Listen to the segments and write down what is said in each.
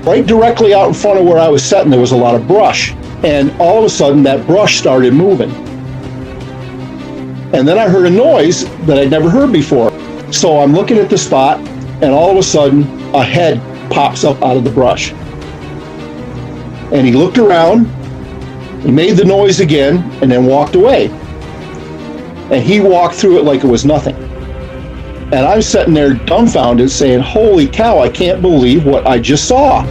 Right directly out in front of where I was sitting, there was a lot of brush. And all of a sudden, that brush started moving. And then I heard a noise that I'd never heard before. So I'm looking at the spot, and all of a sudden, a head pops up out of the brush. And he looked around, he made the noise again, and then walked away. And he walked through it like it was nothing. And I'm sitting there dumbfounded saying, holy cow, I can't believe what I just saw.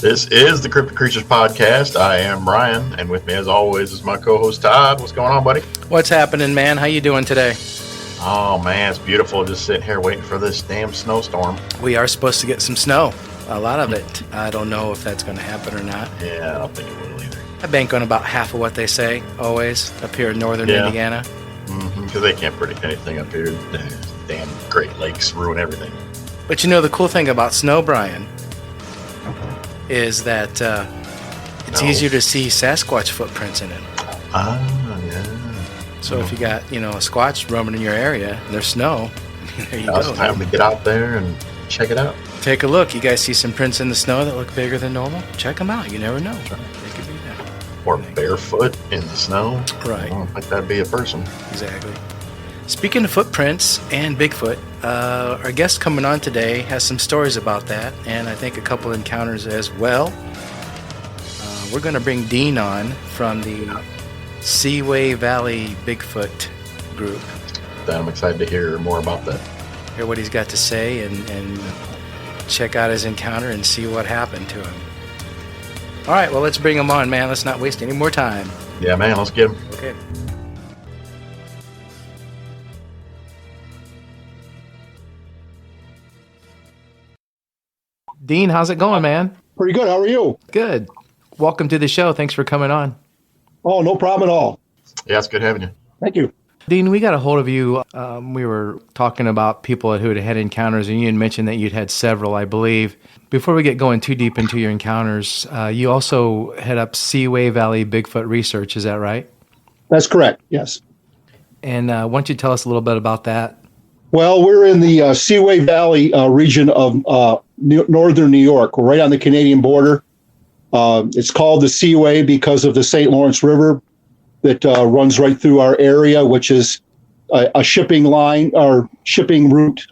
This is the Cryptic Creatures Podcast. I am Brian, and with me as always is my co-host Todd. What's going on, buddy? What's happening, man? How you doing today? Oh, man, it's beautiful just sitting here waiting for this damn snowstorm. We are supposed to get some snow. A lot of it. I don't know if that's going to happen or not. Yeah, I don't think it will either. I bank on about half of what they say, always, up here in northern Indiana. Because they can't predict anything up here. The damn Great Lakes ruin everything. But you know, the cool thing about snow, Brian, is that it's easier to see Sasquatch footprints in it. Yeah. So if you got, a Squatch roaming in your area, and there's snow, there you go. It's time to get out there and check it out. Take a look. You guys see some prints in the snow that look bigger than normal? Check them out. You never know. They could be there. Or barefoot in the snow. Right. I don't think that'd be a person. Exactly. Speaking of footprints and Bigfoot, our guest coming on today has some stories about that, and I think a couple encounters as well. We're going to bring Dean on from the Seaway Valley Bigfoot group. I'm excited to hear more about that. Hear what he's got to say and check out his encounter and see what happened to him. All right, well, let's bring him on, man. Let's not waste any more time. Yeah, man, let's get him. Okay. Dean, how's it going, man? Pretty good. How are you? Good. Welcome to the show. Thanks for coming on. Oh, no problem at all. Yeah, it's good having you. Thank you. Dean, we got a hold of you. We were talking about people who had encounters, and you had mentioned that you'd had several, I believe. Before we get going too deep into your encounters, you also head up Seaway Valley Bigfoot Research. Is that right? That's correct, yes. And why don't you tell us a little bit about that? Well, we're in the Seaway Valley region of northern New York. We're right on the Canadian border. It's called the Seaway because of the St. Lawrence River that runs right through our area, which is a shipping line or shipping route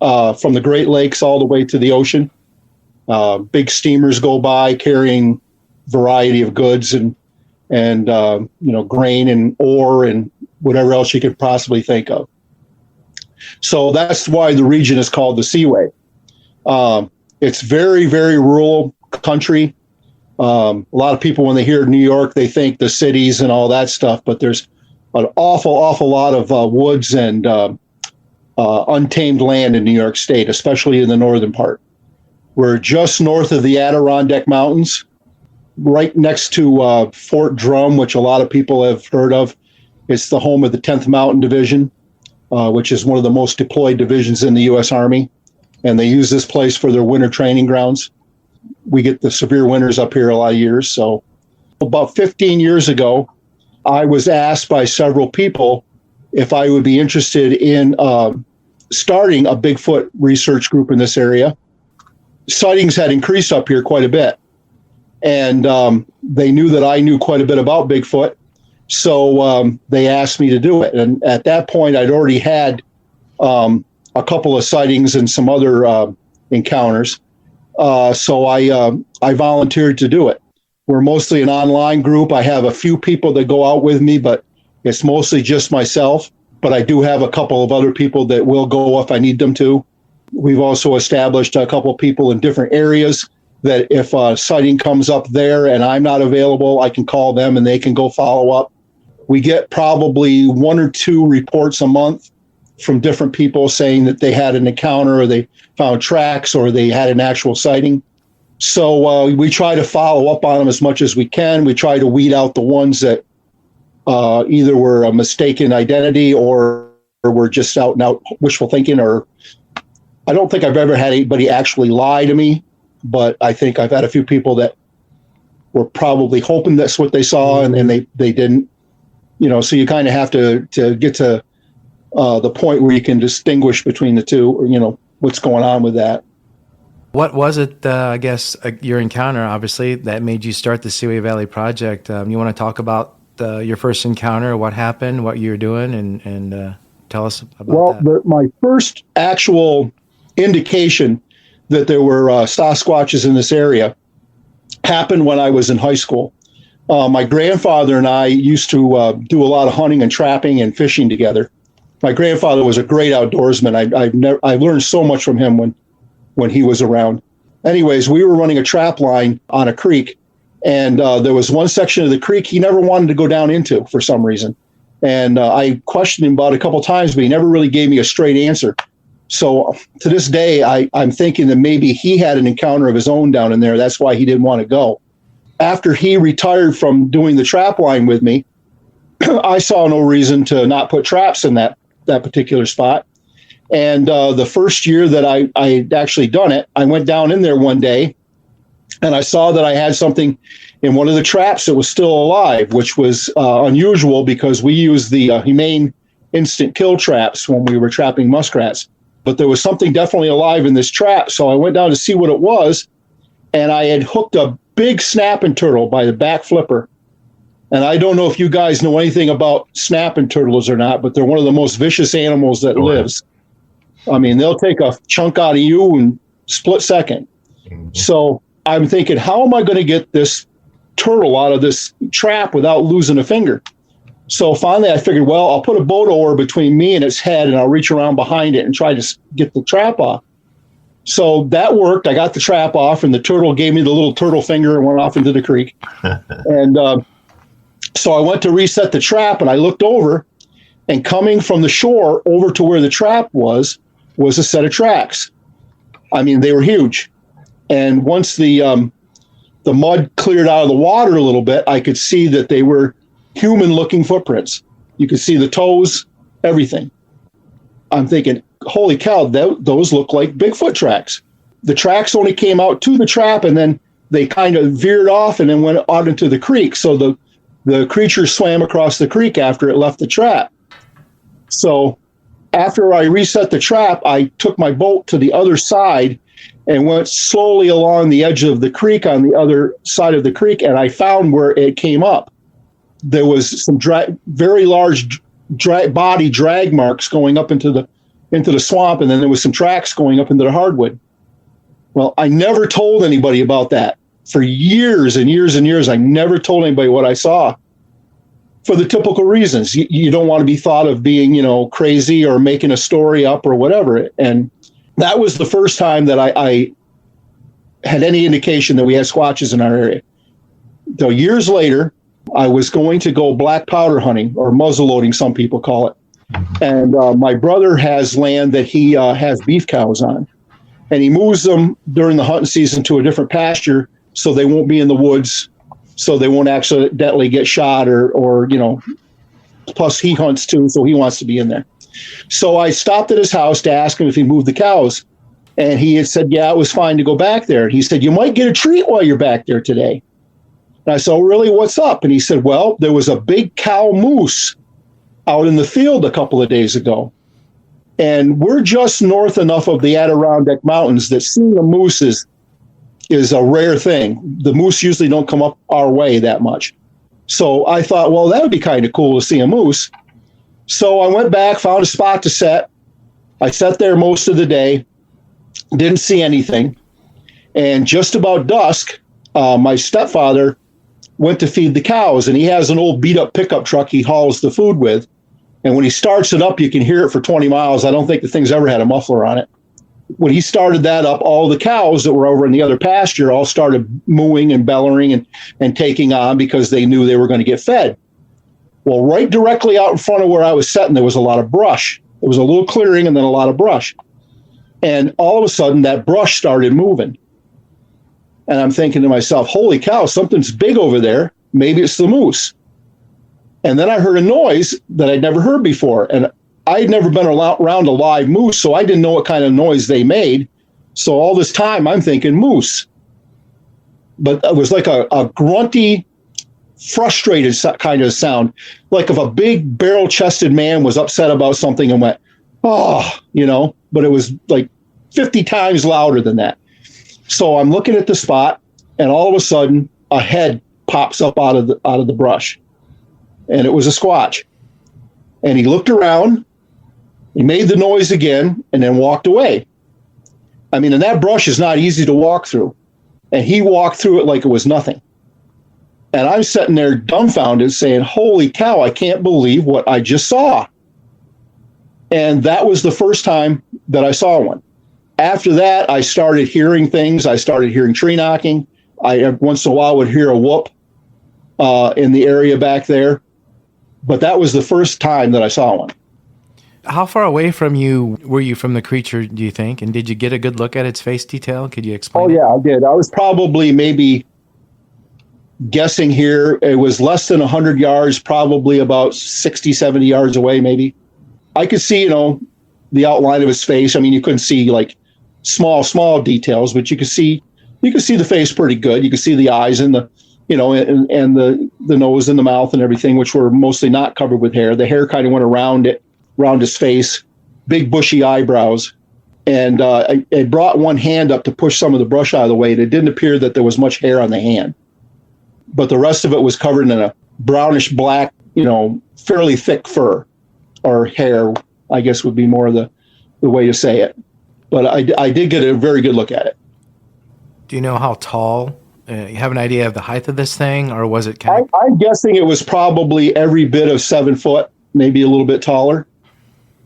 from the Great Lakes all the way to the ocean. Big steamers go by carrying variety of goods and grain and ore and whatever else you could possibly think of. So that's why the region is called the Seaway. It's very, very rural country. A lot of people, when they hear New York, they think the cities and all that stuff, but there's an awful lot of woods and untamed land in New York State, especially in the northern part. We're just north of the Adirondack Mountains, right next to Fort Drum, which a lot of people have heard of. It's the home of the 10th Mountain Division, which is one of the most deployed divisions in the U.S. Army, and they use this place for their winter training grounds. We get the severe winters up here a lot of years. So about 15 years ago, I was asked by several people if I would be interested in starting a Bigfoot research group in this area. Sightings had increased up here quite a bit. And they knew that I knew quite a bit about Bigfoot. So they asked me to do it. And at that point, I'd already had a couple of sightings and some other encounters. So I volunteered to do it. We're mostly an online group. I have a few people that go out with me, but it's mostly just myself. But I do have a couple of other people that will go if I need them to. We've also established a couple of people in different areas that if a sighting comes up there and I'm not available, I can call them and they can go follow up. We get probably 1 or 2 reports a month from different people saying that they had an encounter or they found tracks or they had an actual sighting. So we try to follow up on them as much as we can. We try to weed out the ones that either were a mistaken identity or were just out and out wishful thinking. Or I don't think I've ever had anybody actually lie to me, but I think I've had a few people that were probably hoping that's what they saw, and they didn't. So you kind of have to get to the point where you can distinguish between the two, or what's going on with that. What was it, I guess, your encounter, obviously, that made you start the Seaway Valley Project? You want to talk about your first encounter, what happened, what you were doing, and tell us about that. Well, my first actual indication that there were Sasquatches in this area happened when I was in high school. My grandfather and I used to do a lot of hunting and trapping and fishing together. My grandfather was a great outdoorsman. I learned so much from him when he was around. Anyways, we were running a trap line on a creek, and there was one section of the creek he never wanted to go down into for some reason. And I questioned him about it a couple of times, but he never really gave me a straight answer. So to this day, I'm thinking that maybe he had an encounter of his own down in there. That's why he didn't want to go. After he retired from doing the trap line with me, I saw no reason to not put traps in that particular spot. And the first year that I'd actually done it, I went down in there one day and I saw that I had something in one of the traps that was still alive, which was unusual because we used the humane instant kill traps when we were trapping muskrats. But there was something definitely alive in this trap. So I went down to see what it was, and I had hooked a big snapping turtle by the back flipper. And I don't know if you guys know anything about snapping turtles or not, but they're one of the most vicious animals that lives. I mean, they'll take a chunk out of you in split second. Mm-hmm. So I'm thinking, how am I going to get this turtle out of this trap without losing a finger? So finally I figured, well, I'll put a boat oar between me and its head, and I'll reach around behind it and try to get the trap off. So that worked. I got the trap off, and the turtle gave me the little turtle finger and went off into the creek. And so I went to reset the trap, and I looked over, and coming from the shore over to where the trap was a set of tracks. I mean, they were huge. And once the mud cleared out of the water a little bit, I could see that they were human-looking footprints. You could see the toes, everything. I'm thinking, holy cow, those look like Bigfoot tracks. The tracks only came out to the trap, and then they kind of veered off and then went out into the creek. So the creature swam across the creek after it left the trap. So after I reset the trap, I took my boat to the other side and went slowly along the edge of the creek on the other side of the creek, and I found where it came up. There was some very large body drag marks going up into the swamp, and then there was some tracks going up into the hardwood. Well, I never told anybody about that. For years and years and years, I never told anybody what I saw, for the typical reasons. You don't want to be thought of being, crazy or making a story up or whatever. And that was the first time that I had any indication that we had squatches in our area. So years later, I was going to go black powder hunting, or muzzle loading, some people call it. And my brother has land that he has beef cows on. And he moves them during the hunting season to a different pasture so they won't be in the woods, so they won't accidentally get shot or plus he hunts too, so he wants to be in there. So I stopped at his house to ask him if he moved the cows. And he had said, yeah, it was fine to go back there. He said, you might get a treat while you're back there today. And I said, oh, really, what's up? And he said, well, there was a big cow moose out in the field a couple of days ago. And we're just north enough of the Adirondack Mountains that seeing a moose is a rare thing. The moose usually don't come up our way that much. So I thought, well, that would be kind of cool to see a moose. So I went back, found a spot to set. I sat there most of the day, didn't see anything. And just about dusk, my stepfather went to feed the cows, and he has an old beat up pickup truck he hauls the food with. And when he starts it up, you can hear it for 20 miles. I don't think the thing's ever had a muffler on it. When he started that up, all the cows that were over in the other pasture all started mooing and bellowing and taking on because they knew they were going to get fed. Well, right directly out in front of where I was sitting, there was a lot of brush. There was a little clearing and then a lot of brush. And all of a sudden, that brush started moving. And I'm thinking to myself, holy cow, something's big over there. Maybe it's the moose. And then I heard a noise that I'd never heard before. And I'd never been around a live moose, so I didn't know what kind of noise they made. So all this time, I'm thinking moose. but it was like a grunty, frustrated kind of sound, like if a big barrel-chested man was upset about something and went, oh, but it was like 50 times louder than that. So I'm looking at the spot, and all of a sudden a head pops up out of the brush, and it was a squatch. And he looked around, he made the noise again, and then walked away. I mean, and that brush is not easy to walk through. And he walked through it like it was nothing. And I'm sitting there dumbfounded saying, holy cow, I can't believe what I just saw. And that was the first time that I saw one. After that, I started hearing things. I started hearing tree knocking. I once in a while would hear a whoop in the area back there. But that was the first time that I saw one. How far away from you were you from the creature, do you think? And did you get a good look at its face detail? Could you explain? Oh, yeah, I did. I was probably maybe guessing here. It was less than 100 yards, probably about 60, 70 yards away, maybe. I could see, the outline of his face. I mean, you couldn't see like small details, but you could see the face pretty good. You could see the eyes and the, and the nose and the mouth and everything, which were mostly not covered with hair. The hair kind of went around his face, big bushy eyebrows. And I brought one hand up to push some of the brush out of the way. And it didn't appear that there was much hair on the hand, but the rest of it was covered in a brownish black, fairly thick fur or hair, I guess would be more the way to say it. But I did get a very good look at it. Do you know how tall? You have an idea of the height of this thing, or was it kind of... I'm guessing it was probably every bit of 7 foot, maybe a little bit taller,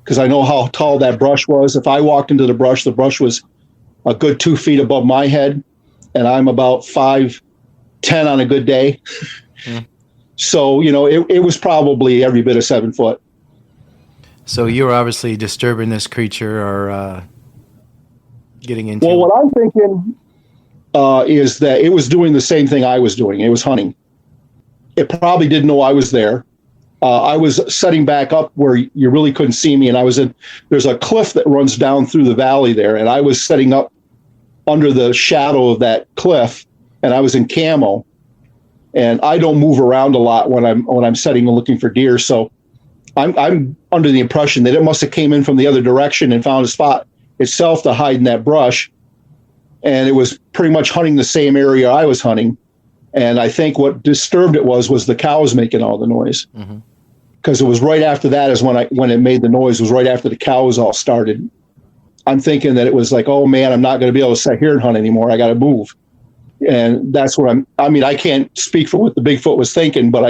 because I know how tall that brush was. If I walked into the brush was a good 2 feet above my head, and I'm about 5'10" on a good day. Mm. So, it was probably every bit of 7 foot. So you were obviously disturbing this creature or getting into... Well, what I'm thinking is that it was doing the same thing I was doing. It was hunting. It probably didn't know I was there. I was setting back up where you really couldn't see me, and there's a cliff that runs down through the valley there, and I was setting up under the shadow of that cliff, and I was in camo, and I don't move around a lot when I'm setting and looking for deer, so I'm under the impression that it must have came in from the other direction and found a spot itself to hide in that brush, and it was pretty much hunting the same area I was hunting. And I think what disturbed it was the cows making all the noise, because it was right after that is when it made the noise, was right after the cows all started. I'm thinking that it was like, oh man, I'm not going to be able to sit here and hunt anymore. I got to move. And that's what I can't speak for what the Bigfoot was thinking, but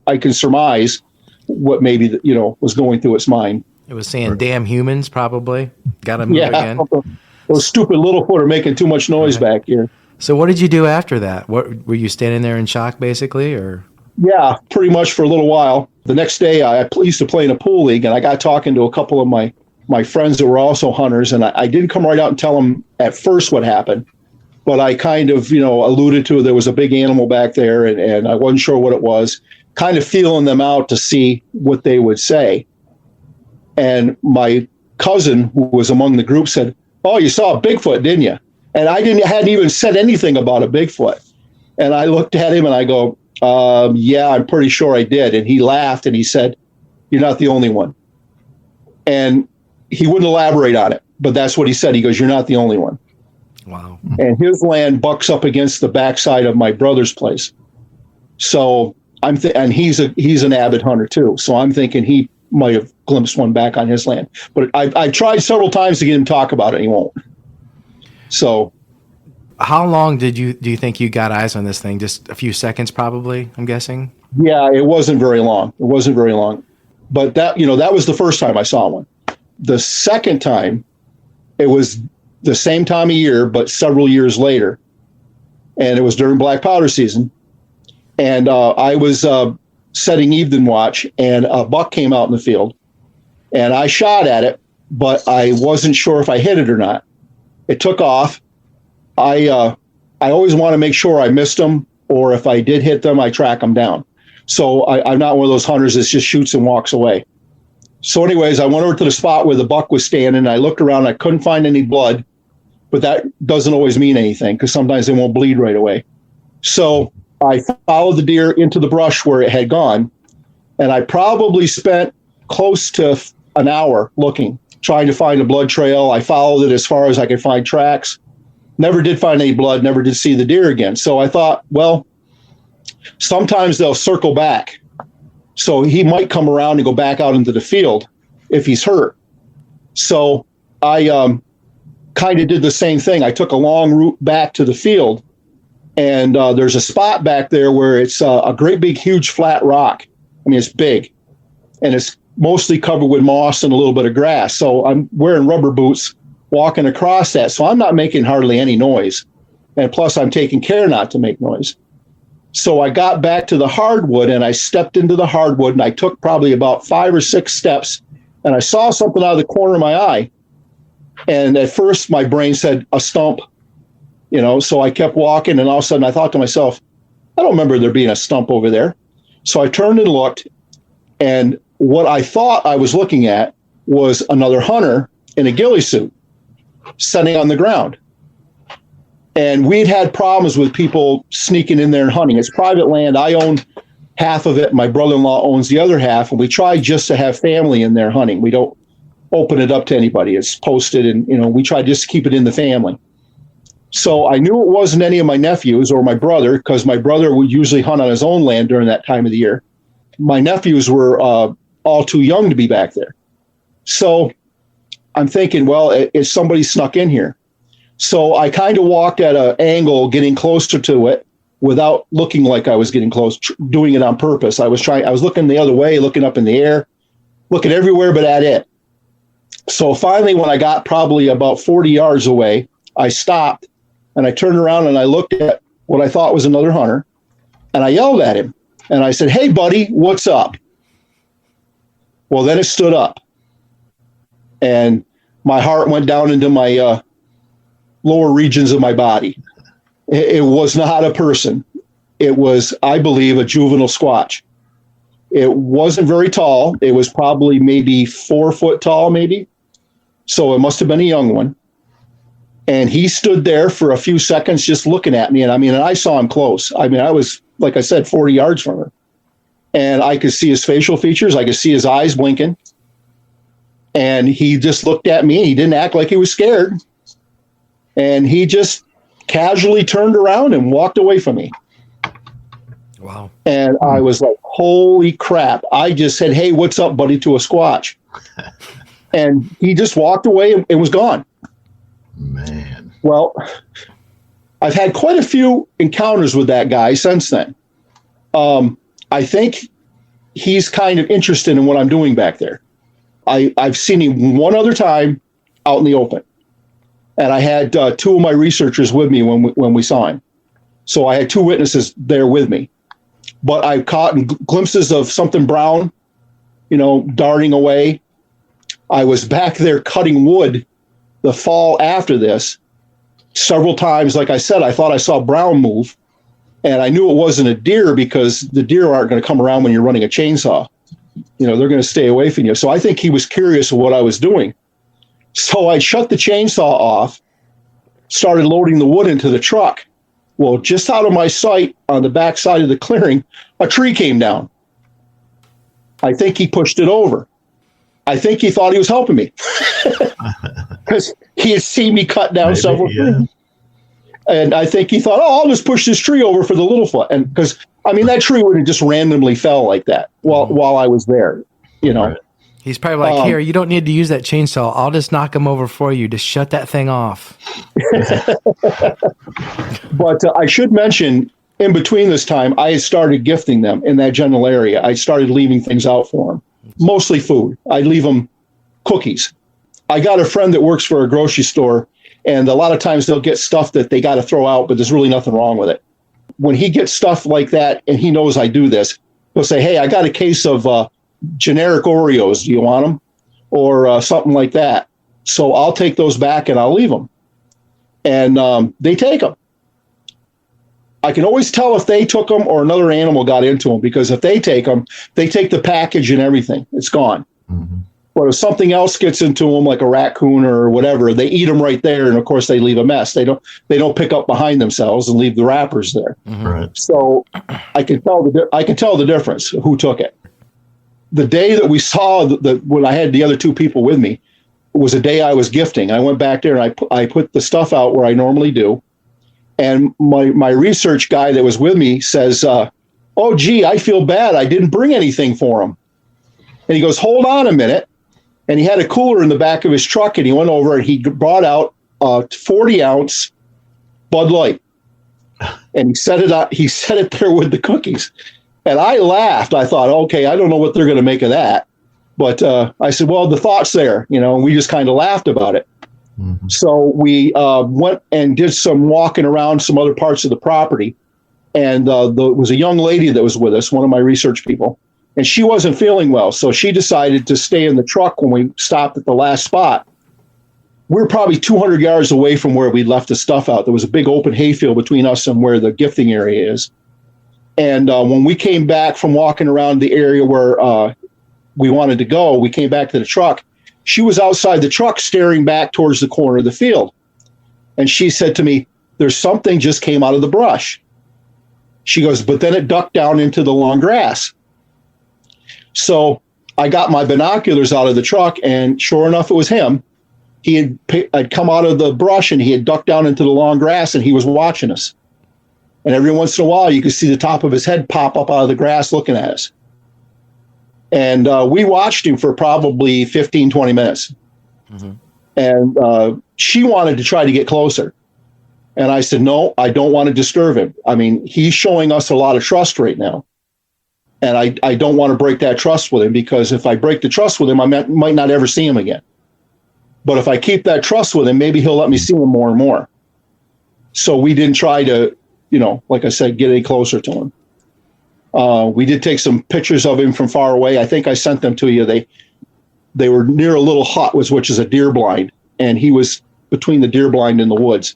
I can surmise what maybe, was going through its mind. It was saying, damn humans, probably. Got to move again. Those stupid Littlefoot are making too much noise back here. So what did you do after that? What were you standing there in shock, basically, or? Yeah, pretty much for a little while. The next day, I used to play in a pool league, and I got talking to a couple of my friends that were also hunters, and I didn't come right out and tell them at first what happened, but I kind of, alluded to there was a big animal back there, and I wasn't sure what it was, kind of feeling them out to see what they would say. And my cousin, who was among the group, said, "Oh, you saw a Bigfoot, didn't you?" And I hadn't even said anything about a Bigfoot. And I looked at him and I go, yeah, I'm pretty sure I did. And he laughed and he said, "You're not the only one." And he wouldn't elaborate on it, but that's what he said. He goes, "You're not the only one." Wow. And his land bucks up against the backside of my brother's place. So and he's an avid hunter too. So I'm thinking he might have glimpsed one back on his land. But I tried several times to get him to talk about it, and he won't. So, how long do you think you got eyes on this thing? Just a few seconds, probably, I'm guessing? Yeah, it wasn't very long. But that was the first time I saw one. The second time, it was the same time of year, but several years later. And it was during black powder season. And I was setting evening watch, and a buck came out in the field. And I shot at it, but I wasn't sure if I hit it or not. It took off. I always want to make sure I missed them, or if I did hit them, I track them down. So I'm not one of those hunters that just shoots and walks away. So anyways, I went over to the spot where the buck was standing. I looked around. I couldn't find any blood, but that doesn't always mean anything because sometimes they won't bleed right away. So I followed the deer into the brush where it had gone, and I probably spent close to an hour looking, trying to find a blood trail. I followed it as far as I could find tracks. Never did find any blood, never did see the deer again. So I thought, well, sometimes they'll circle back. So he might come around and go back out into the field if he's hurt. So I kind of did the same thing. I took a long route back to the field, and there's a spot back there where it's a great big, huge flat rock. I mean, it's big, and it's mostly covered with moss and a little bit of grass. So I'm wearing rubber boots walking across that. So I'm not making hardly any noise. And plus I'm taking care not to make noise. So I got back to the hardwood, and I stepped into the hardwood, and I took probably about 5 or 6 steps, and I saw something out of the corner of my eye. And at first my brain said a stump, so I kept walking, and all of a sudden I thought to myself, I don't remember there being a stump over there. So I turned and looked, and what I thought I was looking at was another hunter in a ghillie suit sitting on the ground. And we'd had problems with people sneaking in there and hunting. It's private land. I own half of it. My brother-in-law owns the other half. And we try just to have family in there hunting. We don't open it up to anybody. It's posted, and, we try just to keep it in the family. So I knew it wasn't any of my nephews or my brother, because my brother would usually hunt on his own land during that time of the year. My nephews were all too young to be back there. So I'm thinking, well, is somebody snuck in here? So I kind of walked at an angle, getting closer to it without looking like I was getting close, doing it on purpose. I was looking the other way, looking up in the air, looking everywhere but at it. So finally, when I got probably about 40 yards away, I stopped, and I turned around and I looked at what I thought was another hunter, and I yelled at him, and I said, "Hey, buddy, what's up?" Well, then it stood up, and my heart went down into my lower regions of my body. It was not a person. It was, I believe, a juvenile squatch. It wasn't very tall. It was probably maybe 4 foot tall, maybe. So it must have been a young one. And he stood there for a few seconds just looking at me. And I saw him close. I was, like I said, 40 yards from her. And I could see his facial features. I could see his eyes blinking. And he just looked at me. He didn't act like he was scared. And he just casually turned around and walked away from me. Wow. And I was like, holy crap. I just said, "Hey, what's up, buddy," to a squatch. And he just walked away and was gone. Man. Well, I've had quite a few encounters with that guy since then. I think he's kind of interested in what I'm doing back there. I've seen him one other time out in the open. And I had 2 of my researchers with me when we saw him. So I had 2 witnesses there with me. But I caught glimpses of something brown, darting away. I was back there cutting wood the fall after this. Several times, like I said, I thought I saw brown move. And I knew it wasn't a deer, because the deer aren't going to come around when you're running a chainsaw. They're going to stay away from you. So I think he was curious of what I was doing. So I shut the chainsaw off, started loading the wood into the truck. Well, just out of my sight on the back side of the clearing, a tree came down. I think he pushed it over. I think he thought he was helping me, because he had seen me cut down several trees. And I think he thought, I'll just push this tree over for the Littlefoot. And because, that tree would have just randomly fell like that while I was there, Right. He's probably like, "Here, you don't need to use that chainsaw. I'll just knock him over for you. Just shut that thing off." But I should mention, in between this time, I had started gifting them in that general area. I started leaving things out for them, mostly food. I'd leave them cookies. I got a friend that works for a grocery store, and a lot of times they'll get stuff that they got to throw out, but there's really nothing wrong with it. When he gets stuff like that, and he knows I do this, he'll say, "Hey, I got a case of generic Oreos. Do you want them?" Or something like that. So I'll take those back and I'll leave them. And they take them. I can always tell if they took them or another animal got into them, because if they take them, they take the package and everything. It's gone. Mm-hmm. But if something else gets into them, like a raccoon or whatever, they eat them right there, and of course they leave a mess. They don't pick up behind themselves and leave the wrappers there. Mm-hmm. Right. So I can tell the difference who took it. The day that we saw when I had the other two people with me was a day I was gifting. I went back there and I put the stuff out where I normally do, and my research guy that was with me says, "Oh, gee, I feel bad. I didn't bring anything for him." And he goes, "Hold on a minute." And he had a cooler in the back of his truck, and he went over and he brought out a 40-ounce Bud Light, and he set it there with the cookies. And I laughed. I thought, okay, I don't know what they're going to make of that, but I said, well, the thought's there, and we just kind of laughed about it. Mm-hmm. So we went and did some walking around some other parts of the property, and there was a young lady that was with us, one of my research people. And she wasn't feeling well, so she decided to stay in the truck when we stopped at the last spot. We were probably 200 yards away from where we left the stuff out. There was a big open hayfield between us and where the gifting area is. And when we came back from walking around the area where we wanted to go, we came back to the truck. She was outside the truck staring back towards the corner of the field. And she said to me, "There's something just came out of the brush." She goes, "But then it ducked down into the long grass." So I got my binoculars out of the truck, and sure enough, it was him. He had come out of the brush, and he had ducked down into the long grass, and he was watching us. And every once in a while, you could see the top of his head pop up out of the grass looking at us. And we watched him for probably 15, 20 minutes. Mm-hmm. And she wanted to try to get closer. And I said, no, I don't want to disturb him. I mean, he's showing us a lot of trust right now. And I don't want to break that trust with him, because if I break the trust with him, I might not ever see him again. But if I keep that trust with him, maybe he'll let me see him more and more. So we didn't try to, like I said, get any closer to him. We did take some pictures of him from far away. I think I sent them to you. They were near a little hut, which is a deer blind, and he was between the deer blind and the woods.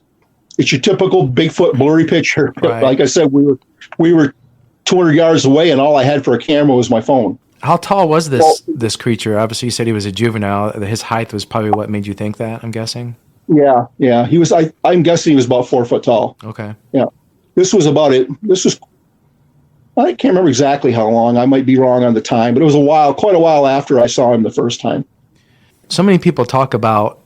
It's your typical Bigfoot blurry picture. Right. Like I said, we were 200 yards away, and all I had for a camera was my phone. How tall was this creature? Obviously, you said he was a juvenile. His height was probably what made you think that, I'm guessing? Yeah. He was. I'm guessing he was about 4 foot tall. Okay. Yeah. This was about it. I can't remember exactly how long. I might be wrong on the time, but it was quite a while after I saw him the first time. So many people talk about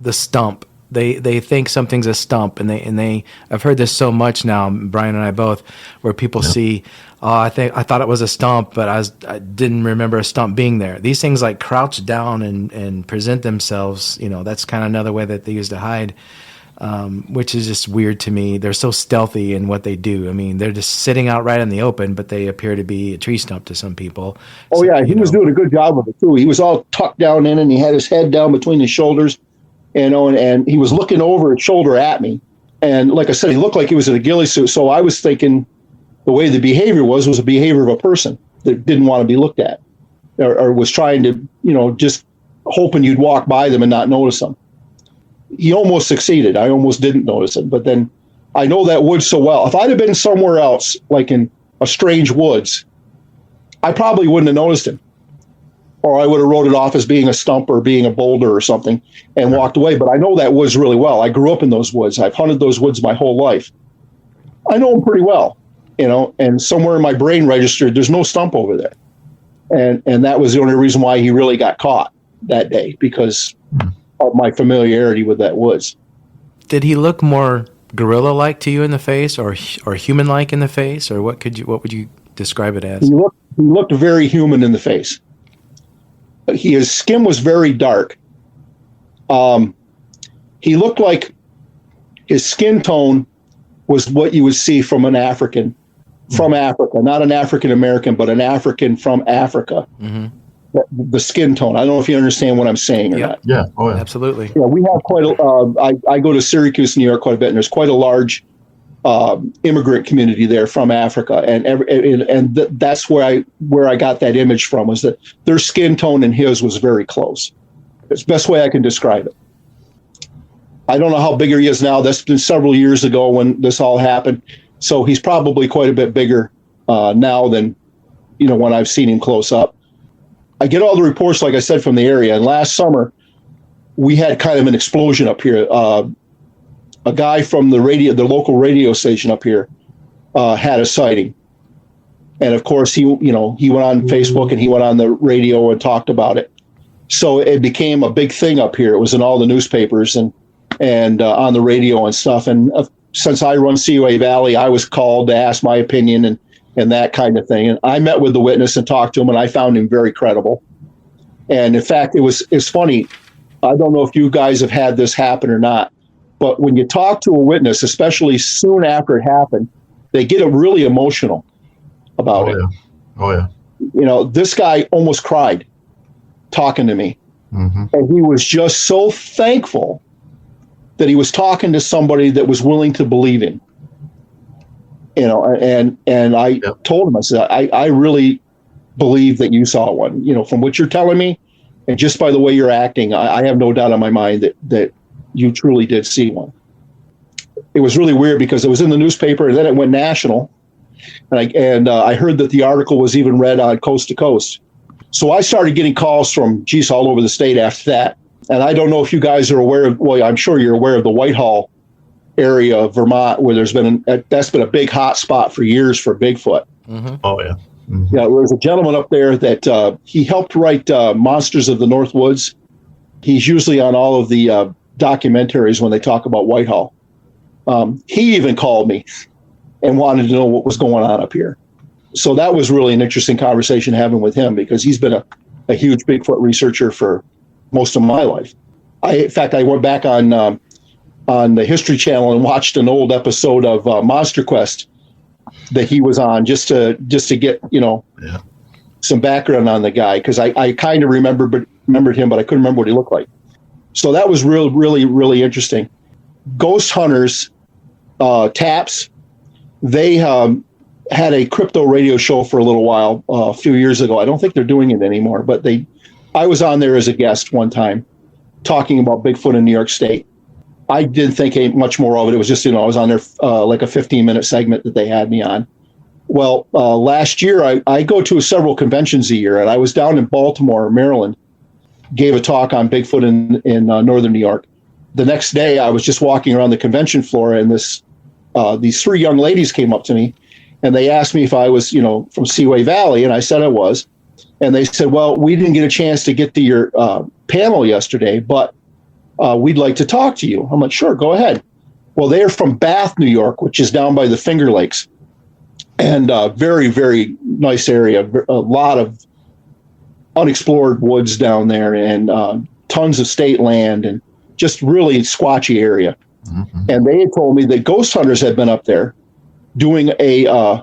the stump. They think something's a stump, and they I've heard this so much now, Brian and I both, where people see, I thought it was a stump, but I didn't remember a stump being there. These things like crouch down and present themselves. That's kind of another way that they use to hide, which is just weird to me. They're so stealthy in what they do. I mean, they're just sitting out right in the open, but they appear to be a tree stump to some people. Oh, so, yeah, he was doing a good job of it too. He was all tucked down in, and he had his head down between his shoulders. And he was looking over his shoulder at me. And like I said, he looked like he was in a ghillie suit. So I was thinking the way the behavior was a behavior of a person that didn't want to be looked at, or was trying to, just hoping you'd walk by them and not notice them. He almost succeeded. I almost didn't notice him. But then I know that woods so well. If I'd have been somewhere else, like in a strange woods, I probably wouldn't have noticed him. Or I would have wrote it off as being a stump or being a boulder or something and walked away. But I know that woods really well. I grew up in those woods. I've hunted those woods my whole life. I know them pretty well, and somewhere in my brain registered, there's no stump over there. And that was the only reason why he really got caught that day, because of my familiarity with that woods. Did he look more gorilla-like to you in the face, or human-like in the face, or what would you describe it as? He looked very human in the face. His skin was very dark. He looked like his skin tone was what you would see from an African from Africa, not an African American, but an African from Africa. Mm-hmm. The skin tone. I don't know if you understand what I'm saying or not. Yeah. Oh, yeah. Absolutely. Yeah, we have quite a. I go to Syracuse, New York, quite a bit, and there's quite a large immigrant community there from Africa, and that's where I got that image from, was that their skin tone and his was very close. It's the best way I can describe it. I don't know how big he is now. That's been several years ago when this all happened, so he's probably quite a bit bigger now than when I've seen him close up. I get all the reports, like I said, from the area. And last summer, we had kind of an explosion up here. A guy from the local radio station up here, had a sighting. And of course, he went on Facebook and he went on the radio and talked about it. So it became a big thing up here. It was in all the newspapers and on the radio and stuff. And since I run Seaway Valley, I was called to ask my opinion and that kind of thing. And I met with the witness and talked to him, and I found him very credible. And in fact, it's funny. I don't know if you guys have had this happen or not, but when you talk to a witness, especially soon after it happened, they get really emotional about it. Oh, yeah. This guy almost cried talking to me. Mm-hmm. And he was just so thankful that he was talking to somebody that was willing to believe him. And I told him, I said, I really believe that you saw one, from what you're telling me. And just by the way you're acting, I have no doubt in my mind that you truly did see one. It was really weird because it was in the newspaper and then it went national. And I heard that the article was even read on Coast to Coast. So I started getting calls from all over the state after that. And I don't know if you guys are aware of, well, I'm sure you're aware of the Whitehall area of Vermont, where that's been a big hot spot for years for Bigfoot. Mm-hmm. Oh, yeah. Mm-hmm. Yeah, there's a gentleman up there that he helped write Monsters of the North Woods. He's usually on all of the documentaries when they talk about Whitehall. He even called me and wanted to know what was going on up here. So that was really an interesting conversation having with him, because he's been a huge Bigfoot researcher for most of my life. In fact, I went back on the History Channel and watched an old episode of Monster Quest that he was on just to get some background on the guy, because I kind of remembered him, but I couldn't remember what he looked like. So that was really, really interesting. Ghost hunters, TAPS, they had a crypto radio show for a little while a few years ago. I don't think they're doing it anymore, but I was on there as a guest one time talking about Bigfoot in New York State. I didn't think much more of it. It was just, I was on there like a 15-minute segment that they had me on. Well, last year, I go to several conventions a year, and I was down in Baltimore, Maryland, gave a talk on Bigfoot in northern New York. The next day, I was just walking around the convention floor, and these three young ladies came up to me, and they asked me if I was, from Seaway Valley, and I said I was. And they said, well, we didn't get a chance to get to your panel yesterday, but we'd like to talk to you. I'm like, sure, go ahead. Well, they're from Bath, New York, which is down by the Finger Lakes. And very, very nice area. A lot of unexplored woods down there, and tons of state land, and just really squatchy area. Mm-hmm. And they had told me that ghost hunters had been up there doing a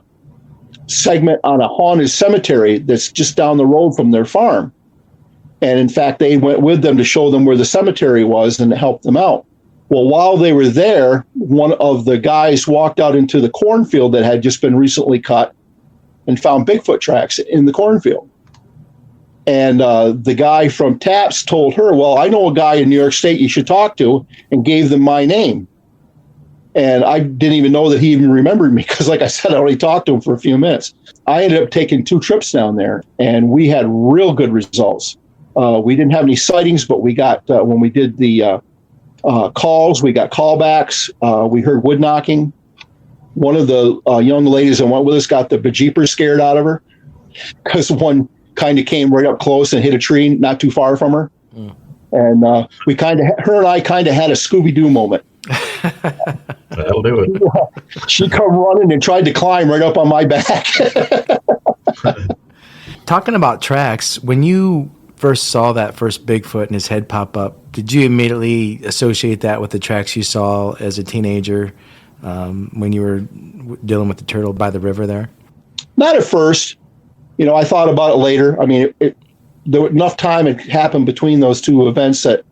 segment on a haunted cemetery that's just down the road from their farm. And in fact, they went with them to show them where the cemetery was and to help them out. Well, while they were there, one of the guys walked out into the cornfield that had just been recently cut and found Bigfoot tracks in the cornfield. And the guy from TAPS told her, well, I know a guy in New York State you should talk to, and gave them my name. And I didn't even know that he even remembered me, because, like I said, I only talked to him for a few minutes. I ended up taking 2 trips down there, and we had real good results. We didn't have any sightings, but we got, when we did the calls, we got callbacks. We heard wood knocking. One of the young ladies that went with us got the bejeepers scared out of her, because one kind of came right up close and hit a tree not too far from her. Mm. And her and I kind of had a Scooby-Doo moment. That'll do it. She come running and tried to climb right up on my back. Talking about tracks, when you first saw that first Bigfoot and his head pop up, did you immediately associate that with the tracks you saw as a teenager when you were dealing with the turtle by the river there? Not at first. I thought about it later. I mean, there was enough time had happened between those two events that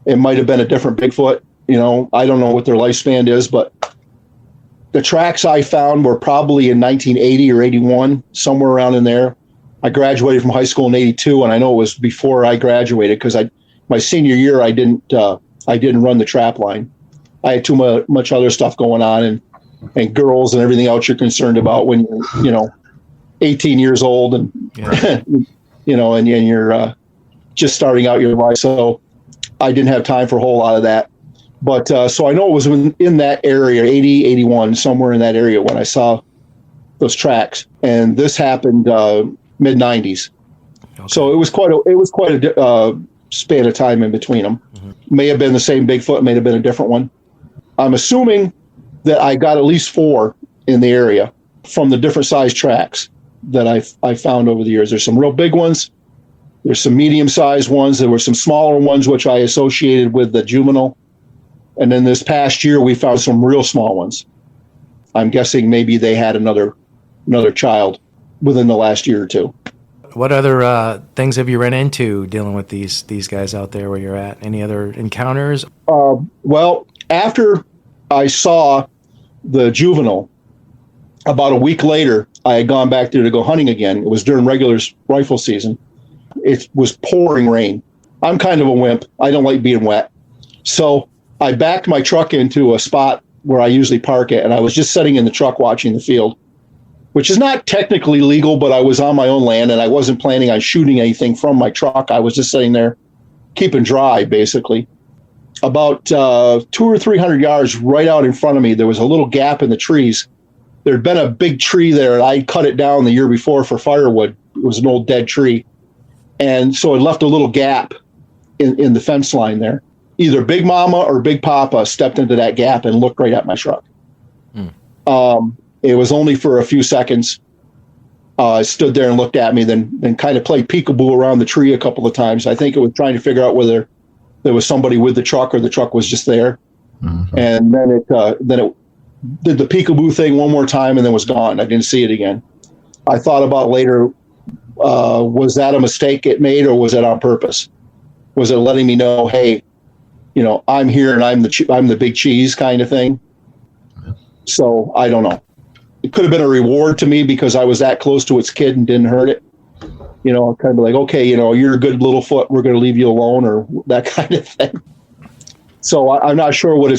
it might have been a different Bigfoot. I don't know what their lifespan is, but the tracks I found were probably in 1980 or 81, somewhere around in there. I graduated from high school in 82, and I know it was before I graduated, because my senior year I didn't run the trap line. I had too much other stuff going on, and girls and everything else you're concerned about when you're 18 years old, and and you're just starting out your life. So I didn't have time for a whole lot of that. But so I know it was in that area, 80, 81, somewhere in that area when I saw those tracks. And this happened mid 90s. Okay. So it was quite a span of time in between them. Mm-hmm. May have been the same Bigfoot, may have been a different one. I'm assuming that I got at least 4 in the area from the different size tracks that I found over the years. There's some real big ones. There's some medium-sized ones. There were some smaller ones, which I associated with the juvenile. And then this past year, we found some real small ones. I'm guessing maybe they had another child within the last year or two. What other things have you run into dealing with these guys out there where you're at? Any other encounters? Well, after I saw the juvenile, about a week later, I had gone back there to go hunting again. It was during regular rifle season. It was pouring rain. I'm kind of a wimp. I don't like being wet. So I backed my truck into a spot where I usually park it, and I was just sitting in the truck watching the field, which is not technically legal, but I was on my own land, and I wasn't planning on shooting anything from my truck. I was just sitting there keeping dry, basically. About 200 or 300 yards right out in front of me, there was a little gap in the trees. There had been a big tree there, and I cut it down the year before for firewood. It was an old dead tree. And so it left a little gap in the fence line there. Either Big Mama or Big Papa stepped into that gap and looked right at my truck. It was only for a few seconds. Stood there and looked at me, then kind of played peekaboo around the tree a couple of times. I think it was trying to figure out whether there was somebody with the truck or the truck was just there. Mm-hmm. And then it did the peekaboo thing one more time and then was gone. I didn't see it again. I thought about later, was that a mistake it made, or was it on purpose? Was it letting me know, hey, I'm here and I'm the big cheese kind of thing? So I don't know. It could have been a reward to me because I was that close to its kid and didn't hurt it. Kind of like, okay, you're a good little foot. We're going to leave you alone, or that kind of thing. So I'm not sure what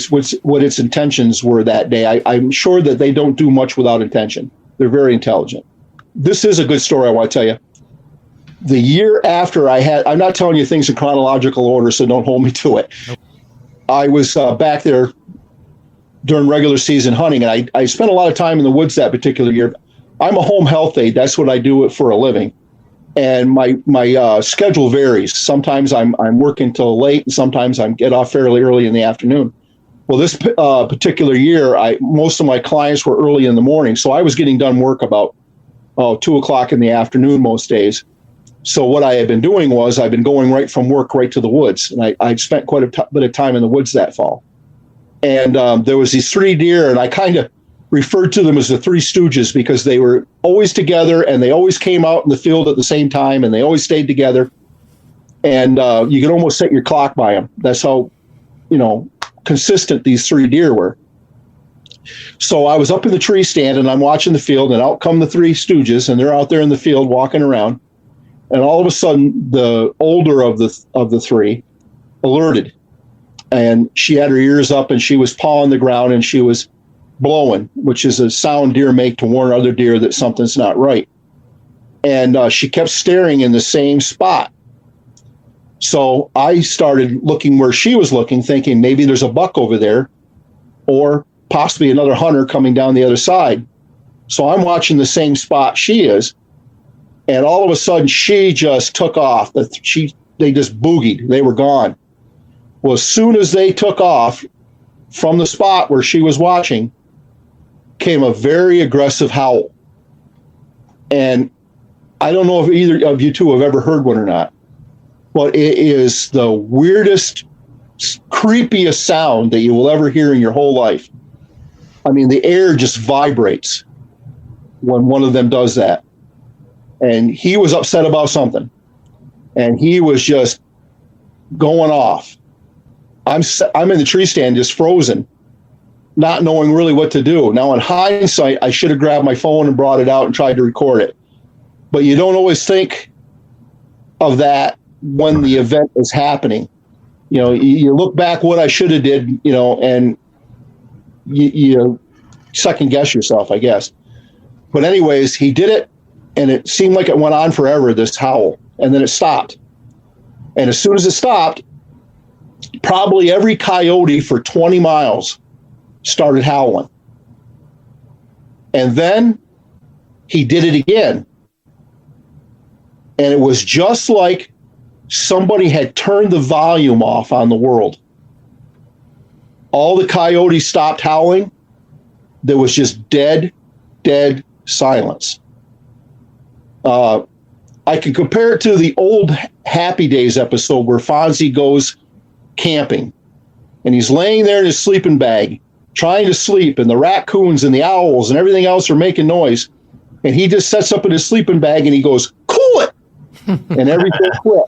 its intentions were that day. I'm sure that they don't do much without intention. They're very intelligent. This is a good story I want to tell you. The year after I'm not telling you things in chronological order, so don't hold me to it. Nope. I was back there during regular season hunting, and I spent a lot of time in the woods that particular year. I'm a home health aide. That's what I do for a living. And my schedule varies. Sometimes I'm working till late, and sometimes I get off fairly early in the afternoon. Well, this particular year, most of my clients were early in the morning, so I was getting done work about 2 o'clock in the afternoon most days. So what I had been doing was I've been going right from work right to the woods, and I'd spent quite a bit of time in the woods that fall. And there was these 3 deer, and I kind of referred to them as the 3 Stooges because they were always together, and they always came out in the field at the same time, and they always stayed together. And you could almost set your clock by them. That's how, consistent these 3 deer were. So I was up in the tree stand, and I'm watching the field, and out come the 3 Stooges, and they're out there in the field walking around. And all of a sudden, the older of the 3 alerted, and she had her ears up, and she was pawing the ground, and she was blowing, which is a sound deer make to warn other deer that something's not right. And she kept staring in the same spot. So I started looking where she was looking, thinking maybe there's a buck over there, or possibly another hunter coming down the other side. So I'm watching the same spot she is. And all of a sudden, she just took off. They just boogied. They were gone. Well, as soon as they took off from the spot where she was watching, came a very aggressive howl. And I don't know if either of you two have ever heard one or not, but it is the weirdest, creepiest sound that you will ever hear in your whole life. I mean, the air just vibrates when one of them does that. And he was upset about something, and he was just going off. I'm in the tree stand, just frozen, not knowing really what to do. Now, in hindsight, I should have grabbed my phone and brought it out and tried to record it. But you don't always think of that when the event is happening. You look back what I should have did, and you second guess yourself, I guess. But anyways, he did it. And it seemed like it went on forever, this howl. and then it stopped. And as soon as it stopped, probably every coyote for 20 miles started howling. And then he did it again. And it was just like somebody had turned the volume off on the world. All the coyotes stopped howling. There was just dead silence. I can compare it to the old Happy Days episode where Fonzie goes camping. And he's laying there in his sleeping bag, trying to sleep, and the raccoons and the owls and everything else are making noise. And he just sets up in his sleeping bag and he goes, "Cool it!" And everything quit.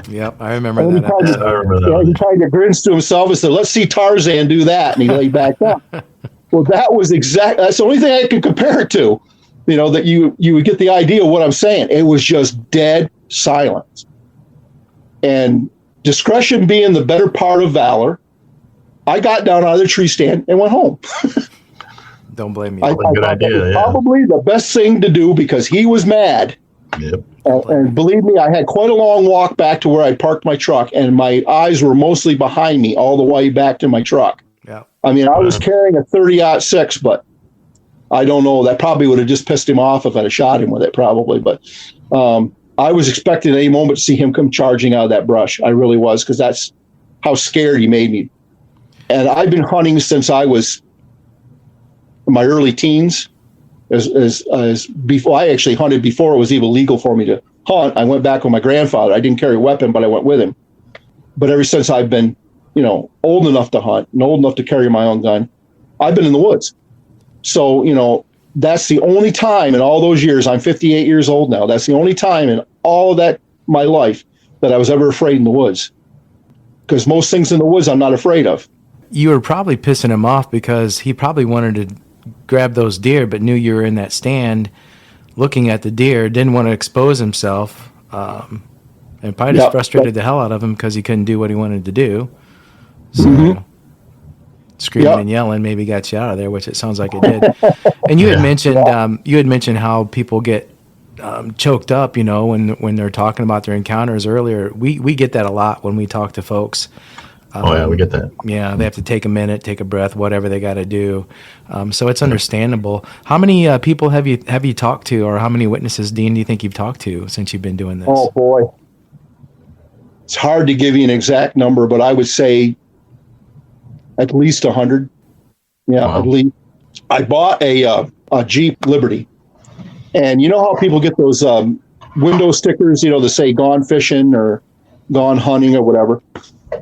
Yep, I remember that episode. He kind of grins to himself and said, "Let's see Tarzan do that." And he laid back down. Well, that's the only thing I can compare it to, that you would get the idea of what I'm saying. It was just dead silence. And discretion being the better part of valor, I got down out of the tree stand and went home. Don't blame me. Good idea. Probably the best thing to do because he was mad. Yep. And believe me, I had quite a long walk back to where I parked my truck, and my eyes were mostly behind me all the way back to my truck. Yeah. I mean, I was carrying a 30-06, but I don't know. That probably would have just pissed him off if I'd have shot him with it, probably. But I was expecting at any moment to see him come charging out of that brush. I really was, because that's how scared he made me. And I've been hunting since I was in my early teens. As before, I actually hunted before it was even legal for me to hunt. I went back with my grandfather. I didn't carry a weapon, but I went with him. But ever since I've been, old enough to hunt and old enough to carry my own gun, I've been in the woods. So, that's the only time in all those years. I'm 58 years old now. That's the only time in all of that my life that I was ever afraid in the woods. Because most things in the woods I'm not afraid of. You were probably pissing him off because he probably wanted to grab those deer, but knew you were in that stand looking at the deer, didn't want to expose himself, and probably just frustrated the hell out of him because he couldn't do what he wanted to do. So screaming and yelling maybe got you out of there, which it sounds like it did. And you had mentioned how people get choked up, when they're talking about their encounters earlier. We get that a lot when we talk to folks. We get that. Yeah, they have to take a minute, take a breath, whatever they got to do. So it's understandable. How many people have you talked to, or how many witnesses, Dean, do you think you've talked to since you've been doing this? Oh boy, it's hard to give you an exact number, but I would say at least 100. Yeah, wow. At least. I bought a Jeep Liberty, and you know how people get those window stickers, that say "Gone fishing" or "Gone hunting" or whatever.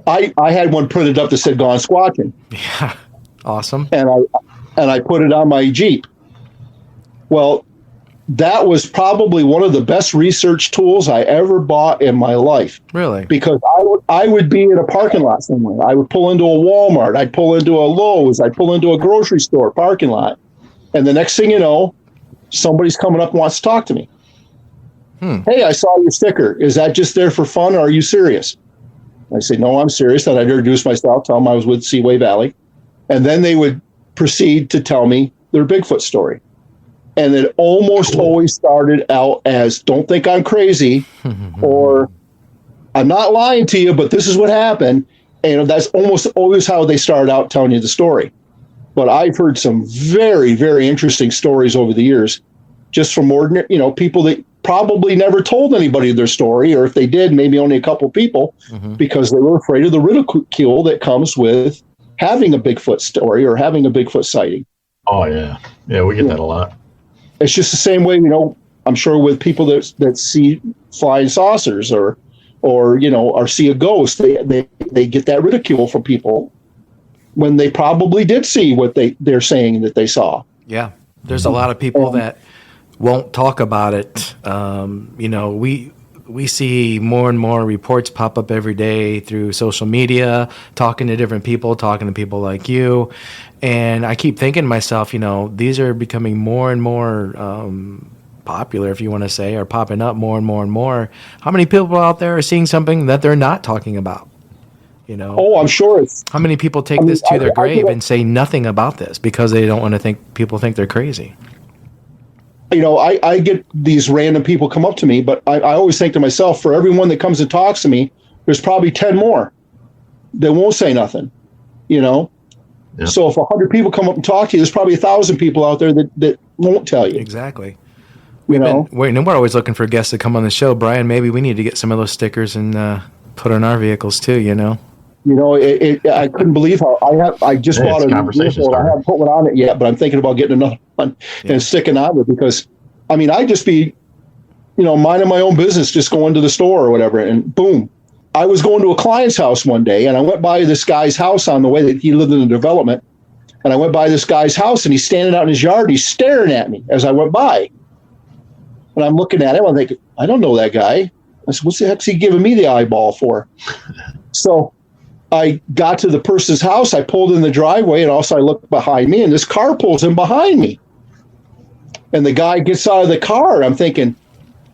I had one printed up that said "Gone squatching." Yeah, awesome. And I put it on my Jeep. Well, that was probably one of the best research tools I ever bought in my life. Really? Because I would be in a parking lot somewhere. I would pull into a Walmart. I'd pull into a Lowe's. I'd pull into a grocery store parking lot. And the next thing you know, somebody's coming up and wants to talk to me. Hey, I saw your sticker. Is that just there for fun, or are you serious? I say, no, I'm serious. Then I'd introduce myself, tell them I was with Seaway Valley. And then they would proceed to tell me their Bigfoot story. And it almost always started out as, "Don't think I'm crazy," or "I'm not lying to you, but this is what happened." And that's almost always how they start out telling you the story. But I've heard some very, very interesting stories over the years, just from ordinary, people that probably never told anybody their story, or if they did, maybe only a couple people, because they were afraid of the ridicule that comes with having a Bigfoot story or having a Bigfoot sighting. Oh yeah, we get that a lot. It's just the same way, I'm sure with people that see flying saucers or see a ghost, they get that ridicule from people when they probably did see what they're saying that they saw. Yeah, there's a lot of people that won't talk about it. We see more and more reports pop up every day through social media, talking to different people, talking to people like you. And I keep thinking to myself, these are becoming more and more popular, if you want to say, or popping up more and more and more. How many people out there are seeing something that they're not talking about? Oh, I'm sure. How many people take this to their grave and say nothing about this because they don't want to people think they're crazy? I get these random people come up to me, but I always think to myself, for everyone that comes and talks to me, there's probably 10 more that won't say nothing, Yep. So if 100 people come up and talk to you, there's probably 1,000 people out there that won't tell you. Exactly. We're always looking for guests to come on the show. Brian, maybe we need to get some of those stickers and put on our vehicles too, I couldn't believe how I just bought a vehicle. I haven't put one on it yet, but I'm thinking about getting another one and sticking on it because, I'd just be, minding my own business, just going to the store or whatever, and boom. I was going to a client's house one day, and I went by this guy's house on the way that he lived in the development, and I went by this guy's house, and he's standing out in his yard, and he's staring at me as I went by. And I'm looking at him, I'm thinking, I don't know that guy. I said, what the heck's he giving me the eyeball for? So I got to the person's house, I pulled in the driveway, and also I looked behind me, and this car pulls in behind me. And the guy gets out of the car. I'm thinking,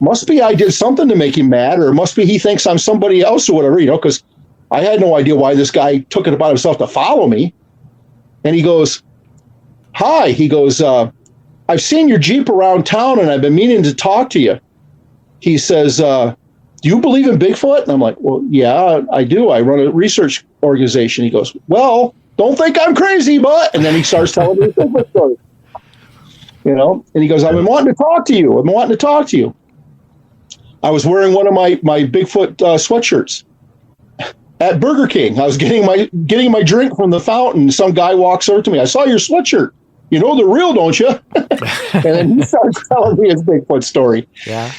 must be I did something to make him mad, or must be he thinks I'm somebody else or whatever, because I had no idea why this guy took it upon himself to follow me. And he goes, hi. He goes, I've seen your Jeep around town, and I've been meaning to talk to you. He says, do you believe in Bigfoot? And I'm like, well, yeah, I do. I run a research organization. He goes, well, don't think I'm crazy, but, and then he starts telling me a Bigfoot story. And he goes, I've been wanting to talk to you. I was wearing one of my Bigfoot sweatshirts at Burger King. I was getting my drink from the fountain. Some guy walks over to me. I saw your sweatshirt. You know they're real, don't you? And then he starts telling me his Bigfoot story. Yeah.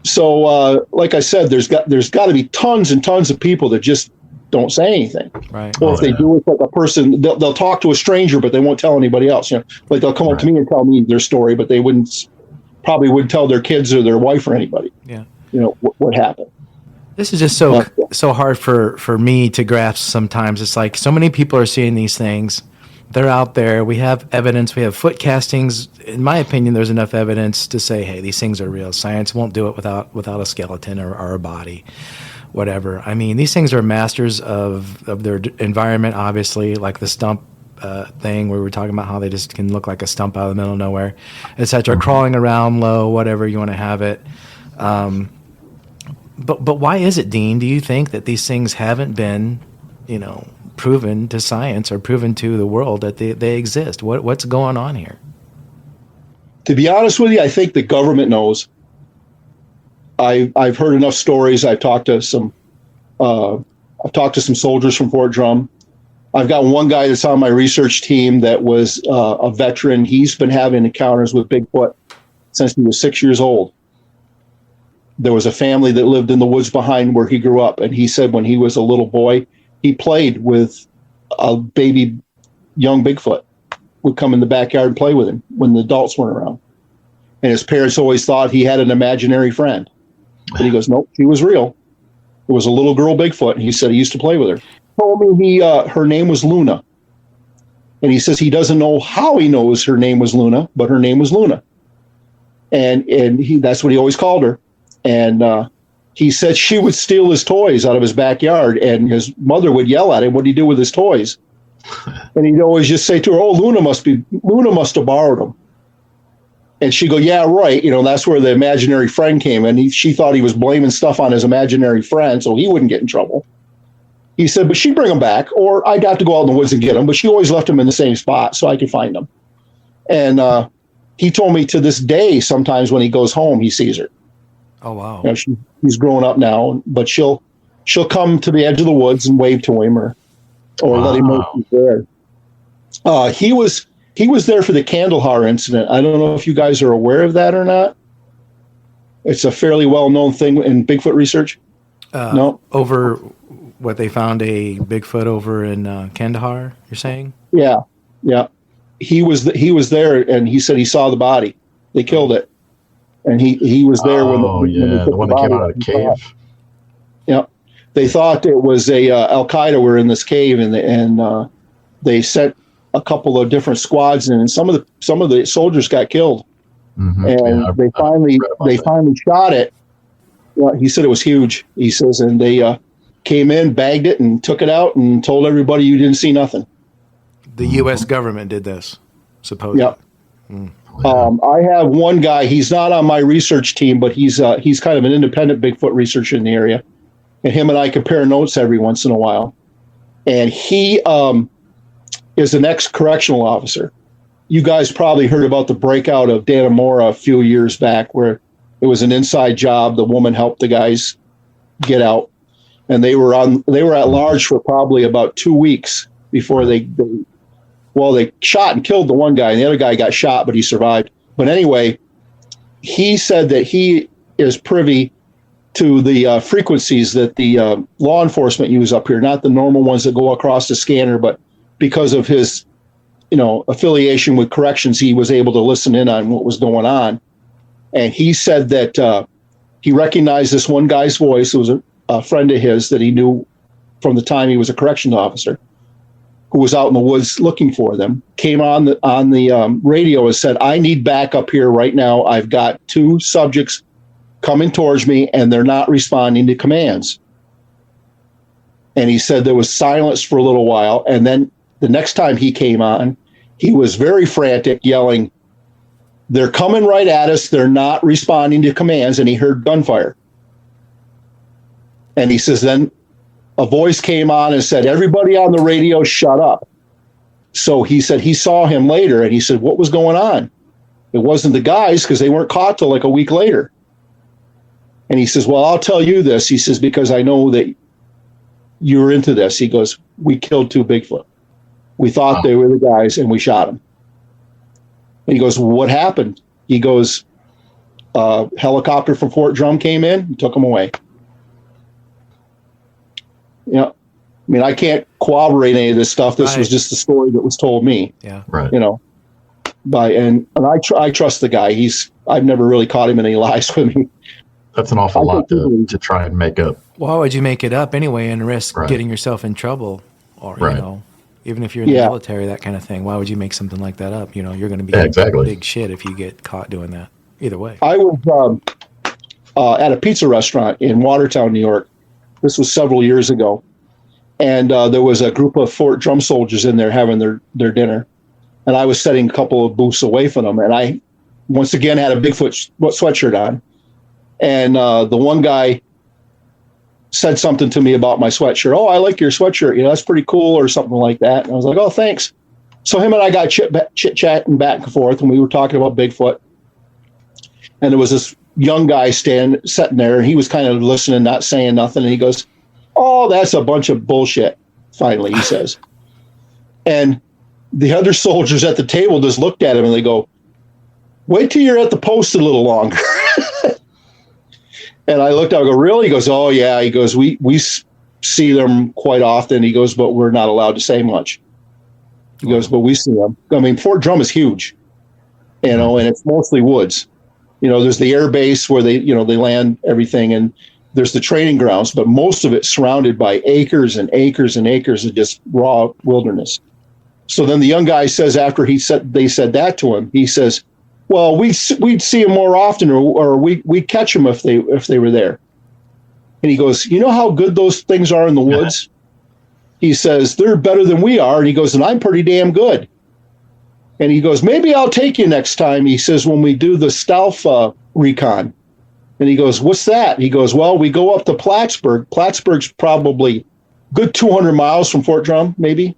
So like I said, there's got to be tons and tons of people that just don't say anything. Right. Or if they do, it's like a person. They'll talk to a stranger, but they won't tell anybody else. Like they'll come up to me and tell me their story, but they probably wouldn't tell their kids or their wife or anybody. Yeah. What happened. This is just so hard for me to grasp sometimes. It's like so many people are seeing these things. They're out there. We have evidence. We have foot castings. In my opinion, there's enough evidence to say, hey, these things are real. Science won't do it without a skeleton or a body, whatever. These things are masters of their environment, obviously, like the stump thing where we were talking about how they just can look like a stump out of the middle of nowhere, etc. Crawling around low, whatever you want to have it. But why is it, Dean? Do you think that these things haven't been, proven to science or proven to the world that they exist? What's going on here? To be honest with you, I think the government knows. I've heard enough stories. I've talked to some soldiers from Fort Drum. I've got one guy that's on my research team that was a veteran. He's been having encounters with Bigfoot since he was 6 years old. There was a family that lived in the woods behind where he grew up, and he said when he was a little boy, he played with a baby young Bigfoot, would come in the backyard and play with him when the adults weren't around. And his parents always thought he had an imaginary friend. But he goes, nope, she was real. It was a little girl Bigfoot, and he said he used to play with her. He told me her name was Luna. And he says he doesn't know how he knows her name was Luna, but her name was Luna. And that's what he always called her. And he said she would steal his toys out of his backyard, and his mother would yell at him, what did he do with his toys? And he'd always just say to her, oh, Luna must have borrowed them. And she'd go, yeah, right. That's where the imaginary friend came in. She thought he was blaming stuff on his imaginary friend so he wouldn't get in trouble. He said, but she'd bring them back, or I'd have to go out in the woods and get them, but she always left them in the same spot so I could find them. And he told me to this day, sometimes when he goes home, he sees her. Oh, wow. He's grown up now, but she'll come to the edge of the woods and wave to him or let him know she's there. He was there for the Kandahar incident. I don't know if you guys are aware of that or not. It's a fairly well-known thing in Bigfoot research. No? Over what they found a Bigfoot over in Kandahar, you're saying? Yeah. He was there, and he said he saw the body. They killed it. And he was there when the one that came out of the cave. Yeah, they thought it was Al Qaeda were in this cave, and they sent a couple of different squads in, and some of the soldiers got killed. Mm-hmm. And they finally shot it. Well, he said it was huge. He says, and they came in, bagged it, and took it out, and told everybody you didn't see nothing. The U.S. government did this, supposedly. Yeah. I have one guy. He's not on my research team, but he's kind of an independent Bigfoot researcher in the area. And him and I compare notes every once in a while. And he is an ex-correctional officer. You guys probably heard about the breakout of Dannemora a few years back, where it was an inside job. The woman helped the guys get out, and they were at large for probably about 2 weeks before they shot and killed the one guy, and the other guy got shot, but he survived. But anyway, he said that he is privy to the frequencies that the law enforcement use up here, not the normal ones that go across the scanner, but because of his, affiliation with corrections, he was able to listen in on what was going on. And he said that he recognized this one guy's voice. It was a friend of his that he knew from the time he was a corrections officer, who was out in the woods looking for them, came on the radio and said, "I need backup here right now. I've got 2 subjects coming towards me, and they're not responding to commands." And he said there was silence for a little while, and then the next time he came on, he was very frantic, yelling, "They're coming right at us. They're not responding to commands." And he heard gunfire. And he says, then a voice came on and said, "Everybody on the radio, shut up." So he said he saw him later, and he said, "What was going on?" It wasn't the guys, because they weren't caught till like a week later. And he says, "Well, I'll tell you this." He says, "Because I know that you were into this." He goes, "We killed 2 Bigfoot. We thought they were the guys, and we shot them." And he goes, "What happened?" He goes, "Helicopter from Fort Drum came in and took them away." I can't corroborate any of this stuff. This was just the story that was told me. Yeah. Right. And I trust the guy. I've never really caught him in any lies with me. That's an awful lot to try and make up. Why would you make it up anyway and risk getting yourself in trouble? Or, even if you're in the military, that kind of thing, why would you make something like that up? You're going to be big shit if you get caught doing that. Either way. I was at a pizza restaurant in Watertown, New York. This was several years ago. And there was a group of Fort Drum soldiers in there having their dinner. And I was sitting a couple of booths away from them. And I, once again, had a Bigfoot sweatshirt on. And the one guy said something to me about my sweatshirt. "Oh, I like your sweatshirt. That's pretty cool," or something like that. And I was like, "Oh, thanks." So him and I got chit-chatting back and forth, and we were talking about Bigfoot. And there was this young guy sitting there, and he was kind of listening, not saying nothing. And he goes, "Oh, that's a bunch of bullshit," finally, he says. And the other soldiers at the table just looked at him, and they go, "Wait till you're at the post a little longer." And I looked out and go, "Really?" He goes, "Oh, yeah." He goes, we see them quite often. He goes, "But we're not allowed to say much." He goes, "But we see them." I mean, Fort Drum is huge, and it's mostly woods. There's the air base where they land everything, and there's the training grounds, but most of it's surrounded by acres and acres and acres of just raw wilderness. So then the young guy says, after they said that to him, he says, "Well, we'd see them more often, or we'd catch them if they were there." And he goes, "You know how good those things are in the woods?" He says, "They're better than we are." And he goes, "And I'm pretty damn good." And he goes, "Maybe I'll take you next time," he says, "when we do the stealth recon." And he goes, "What's that?" He goes, "Well, we go up to Plattsburgh. Plattsburgh's probably good 200 miles from Fort Drum, maybe.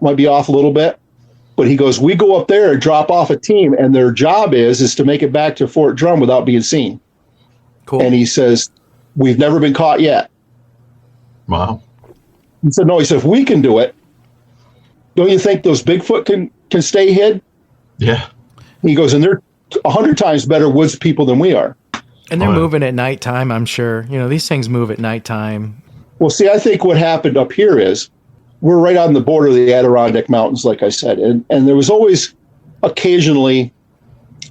Might be off a little bit. But he goes, we go up there and drop off a team, and their job is to make it back to Fort Drum without being seen." Cool. And he says, "We've never been caught yet." Wow. He said, "No," he said, "if we can do it, don't you think those Bigfoot can stay hid?" Yeah. He goes, "And they're 100 times better woods people than we are." And they're moving at nighttime, I'm sure. These things move at nighttime. Well, see, I think what happened up here is we're right on the border of the Adirondack Mountains, like I said. And there was always occasionally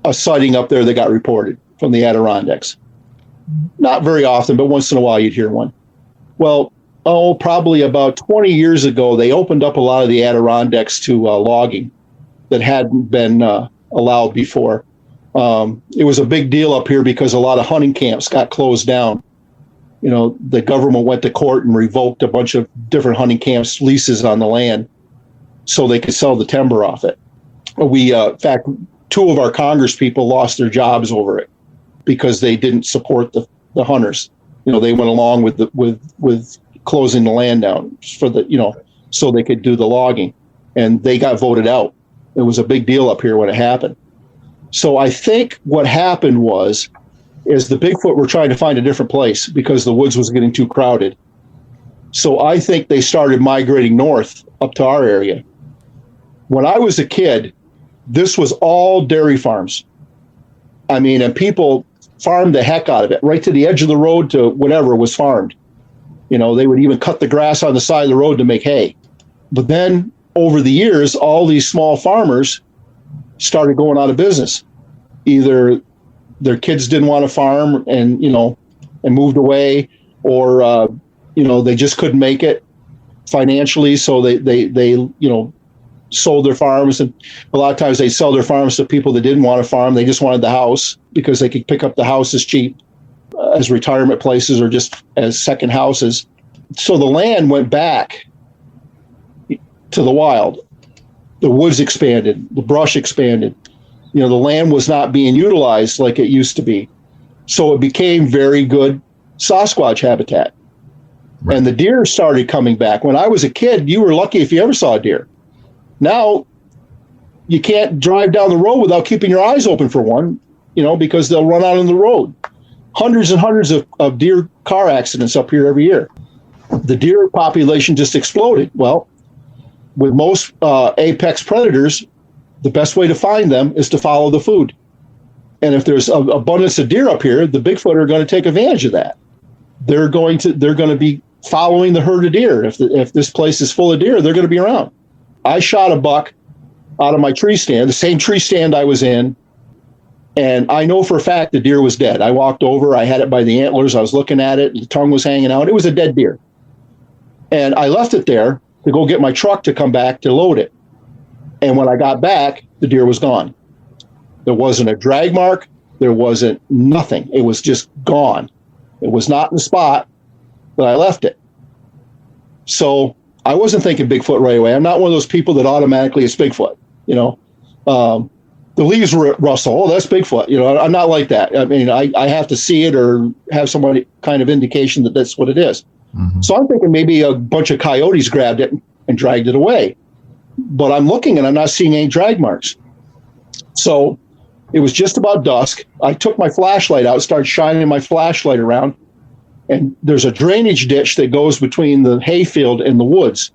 a sighting up there that got reported from the Adirondacks. Not very often, but once in a while you'd hear one. Well, probably about 20 years ago, they opened up a lot of the Adirondacks to logging that hadn't been allowed before. It was a big deal up here because a lot of hunting camps got closed down. The government went to court and revoked a bunch of different hunting camps' leases on the land so they could sell the timber off it. In fact, 2 of our Congress people lost their jobs over it because they didn't support the hunters. They went along with closing the land down for so they could do the logging, and they got voted out. It was a big deal up here when it happened. So I think what happened is the Bigfoot were trying to find a different place because the woods was getting too crowded. So I think they started migrating north up to our area. When I was a kid, this was all dairy farms. I mean, and people farmed the heck out of it. Right to the edge of the road to whatever was farmed. They would even cut the grass on the side of the road to make hay. But then over the years, all these small farmers started going out of business. Either their kids didn't want to farm and moved away, or they just couldn't make it financially, so they sold their farms. And a lot of times they sell their farms to people that didn't want to farm. They just wanted the house because they could pick up the houses cheap as retirement places or just as second houses. So the land went back to the wild. The woods expanded, the brush expanded. The land was not being utilized like it used to be. So it became very good Sasquatch habitat. Right. And the deer started coming back. When I was a kid, you were lucky if you ever saw a deer. Now, you can't drive down the road without keeping your eyes open for one, because they'll run out on the road. Hundreds and hundreds of deer car accidents up here every year. The deer population just exploded. Well, with most apex predators, the best way to find them is to follow the food. And if there's an abundance of deer up here, the Bigfoot are going to take advantage of that. They're going to be following the herd of deer. If this place is full of deer, they're going to be around. I shot a buck out of my tree stand, the same tree stand I was in, and I know for a fact the deer was dead. I walked over, I had it by the antlers, I was looking at it, the tongue was hanging out. It was a dead deer. And I left it there to go get my truck to come back to load it. And when I got back, the deer was gone. There wasn't a drag mark. There wasn't nothing. It was just gone. It was not in the spot that I left it. So I wasn't thinking Bigfoot right away. I'm not one of those people that automatically it's Bigfoot. The leaves rustle. Oh, that's Bigfoot. I'm not like that. I mean, I have to see it or have somebody kind of indication that that's what it is. Mm-hmm. So I'm thinking maybe a bunch of coyotes grabbed it and dragged it away. But I'm looking and I'm not seeing any drag marks. So it was just about dusk. I took my flashlight out, started shining my flashlight around, and there's a drainage ditch that goes between the hayfield and the woods.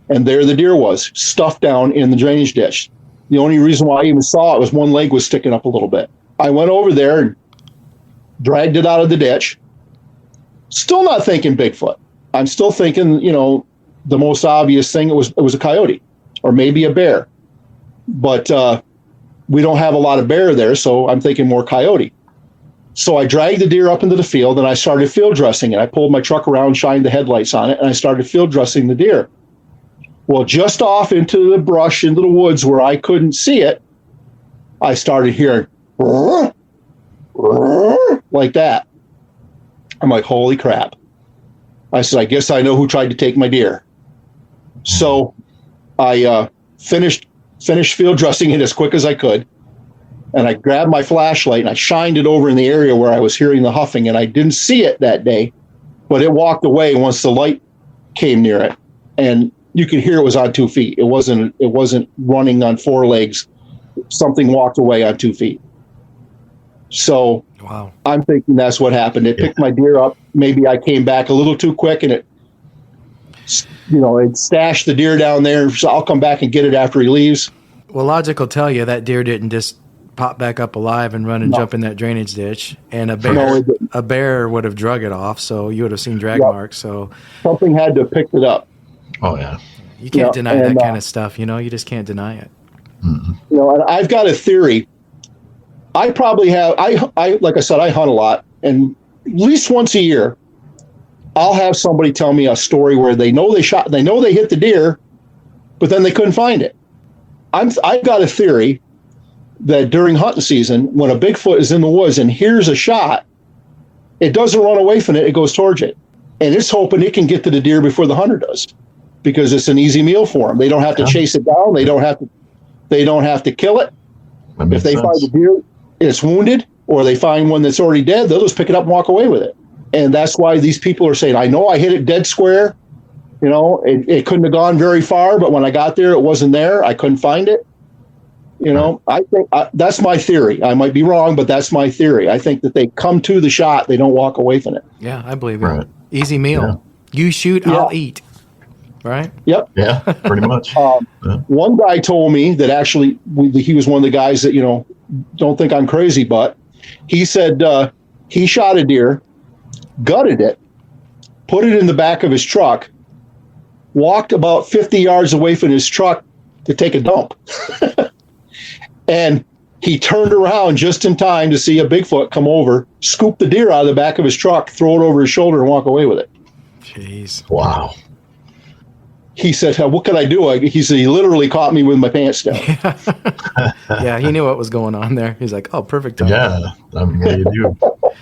And there the deer was, stuffed down in the drainage ditch. The only reason why I even saw it was one leg was sticking up a little bit. I went over there and dragged it out of the ditch. Still not thinking Bigfoot. I'm still thinking, the most obvious thing, it was a coyote or maybe a bear. But we don't have a lot of bear there, so I'm thinking more coyote. So I dragged the deer up into the field and I started field dressing it. I pulled my truck around, shined the headlights on it, and I started field dressing the deer. Well, just off into the brush, into the woods where I couldn't see it, I started hearing like that. I'm like, holy crap. I said, I guess I know who tried to take my deer. So I finished field dressing it as quick as I could. And I grabbed my flashlight and I shined it over in the area where I was hearing the huffing. And I didn't see it that day, but it walked away once the light came near it. And you could hear it was on 2 feet. It wasn't running on 4 legs. Something walked away on 2 feet. So wow. I'm thinking that's what happened. It picked my deer up. Maybe I came back a little too quick and it stashed the deer down there. So I'll come back and get it after he leaves. Well, logic will tell you that deer didn't just pop back up alive and run and jump in that drainage ditch. And a bear would have drug it off. So you would have seen drag marks. So something had to have picked it up. Oh yeah. You can't deny that kind of stuff. You just can't deny it. Mm-hmm. And I've got a theory. I probably have, I like I said, I hunt a lot, and at least once a year, I'll have somebody tell me a story where they know they hit the deer, but then they couldn't find it. I've got a theory that during hunting season, when a Bigfoot is in the woods and hears a shot, it doesn't run away from it, it goes towards it. And it's hoping it can get to the deer before the hunter does, because it's an easy meal for them. They don't have to chase it down. They don't have to they don't have to kill it. If they find a deer, it's wounded, or they find one that's already dead, they'll just pick it up and walk away with it. And that's why these people are saying, I know I hit it dead square. You know, it couldn't have gone very far, but when I got there, it wasn't there. I couldn't find it. You know, I think that's my theory. I might be wrong, but that's my theory. I think that they come to the shot, they don't walk away from it. Yeah, I believe it. Right. Easy meal. Yeah. You shoot, I'll eat. Right? Yep. Yeah, pretty much. One guy told me that actually he was one of the guys that, you know, don't think I'm crazy, but he said he shot a deer, gutted it, put it in the back of his truck, walked about 50 yards away from his truck to take a dump. And he turned around just in time to see a Bigfoot come over, scoop the deer out of the back of his truck, throw it over his shoulder, and walk away with it. Jeez. Wow. He said, what could I do? He said, he literally caught me with my pants down. Yeah, he knew what was going on there. He's like, oh, perfect time. Yeah, I mean, what do you do?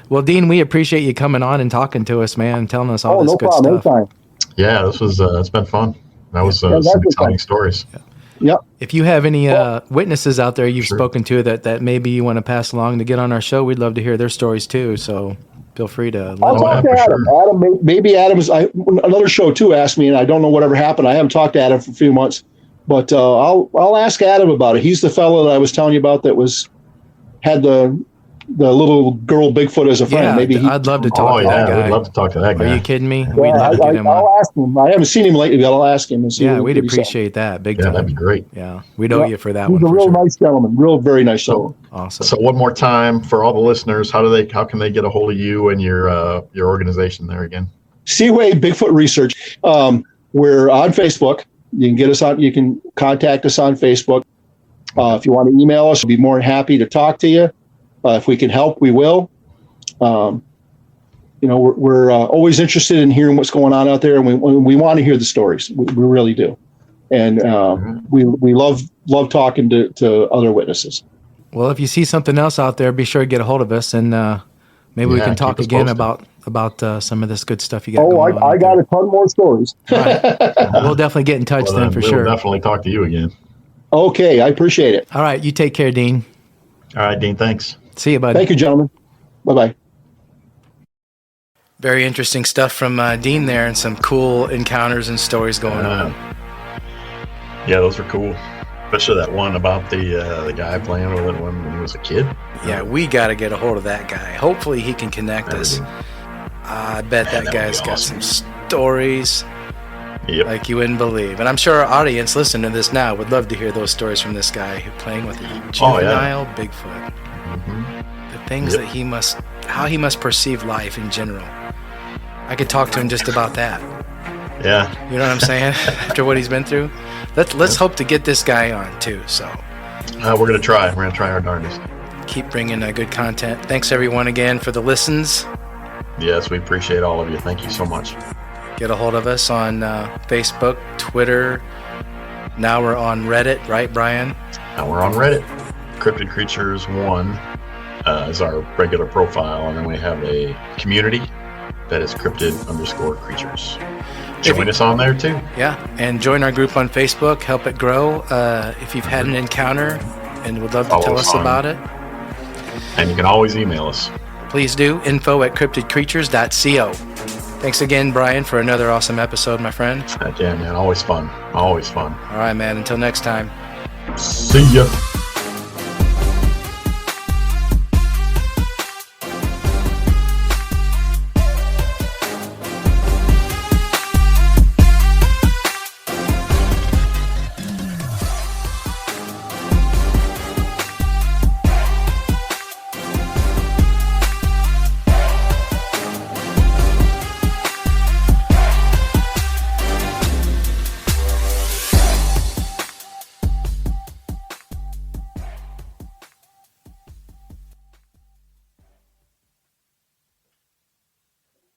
Well, Dean, we appreciate you coming on and talking to us, man, and telling us all this good stuff. Anytime. Yeah, this was it's been fun. That was some exciting stories. Yeah. Yep. If you have any witnesses out there you've spoken to that maybe you want to pass along to get on our show, we'd love to hear their stories too. So feel free to let I'll talk to Adam. Sure. Adam, maybe Adam's. Another show too asked me, and I don't know whatever happened. I haven't talked to Adam for a few months, but I'll ask Adam about it. He's the fellow that I was telling you about that had the little girl Bigfoot as a friend. Yeah, maybe I'd love to talk to that guy. I'd love to talk to that guy. Are you kidding me? We'd love to get him on. I'll ask him. I haven't seen him lately, but I'll ask him and see. Yeah, we'd appreciate that big time. Yeah, that'd be great. Yeah, we'd owe you for that one. He's a real nice gentleman. Very nice gentleman. Awesome. So one more time for all the listeners, how can they get a hold of you and your organization there again? Seaway Bigfoot Research. We're on Facebook. You can get us on. You can contact us on Facebook. If you want to email us, we'll be more than happy to talk to you. If we can help, we will. You know, we're always interested in hearing what's going on out there, and we want to hear the stories. We really do, and we love talking to other witnesses. Well, if you see something else out there, be sure to get a hold of us, and maybe we can talk again about some of this good stuff you got. Oh, I got a ton more stories. Right. We'll definitely get in touch then for sure. We'll definitely talk to you again. Okay, I appreciate it. All right, you take care, Dean. All right, Dean, thanks. See you, buddy. Thank you, gentlemen. Bye-bye. Very interesting stuff from Dean there, and some cool encounters and stories going on. Yeah, those are cool. Especially that one about the guy playing with it when he was a kid. Yeah, we got to get a hold of that guy. Hopefully he can connect us. I bet that guy's got some stories like you wouldn't believe. And I'm sure our audience listening to this now would love to hear those stories from this guy playing with a juvenile Bigfoot. Mm-hmm. The things that how he must perceive life in general. I could talk to him just about that. Yeah. You know what I'm saying? After what he's been through. Let's hope to get this guy on too. So we're going to try. We're going to try our darndest. Keep bringing good content. Thanks everyone again for the listens. Yes, we appreciate all of you. Thank you so much. Get a hold of us on Facebook, Twitter. Now we're on Reddit, right, Brian? Now we're on Reddit. Cryptid Creatures 1 is our regular profile, and then we have a community that is cryptid_creatures. Join us on there too. Yeah, and join our group on Facebook. Help it grow. If you've had an encounter and would love to tell us about it. And you can always email us. Please do. info@cryptidcreatures.co. Thanks again, Brian, for another awesome episode, my friend. Yeah, man. Always fun. Always fun. All right, man. Until next time. See ya.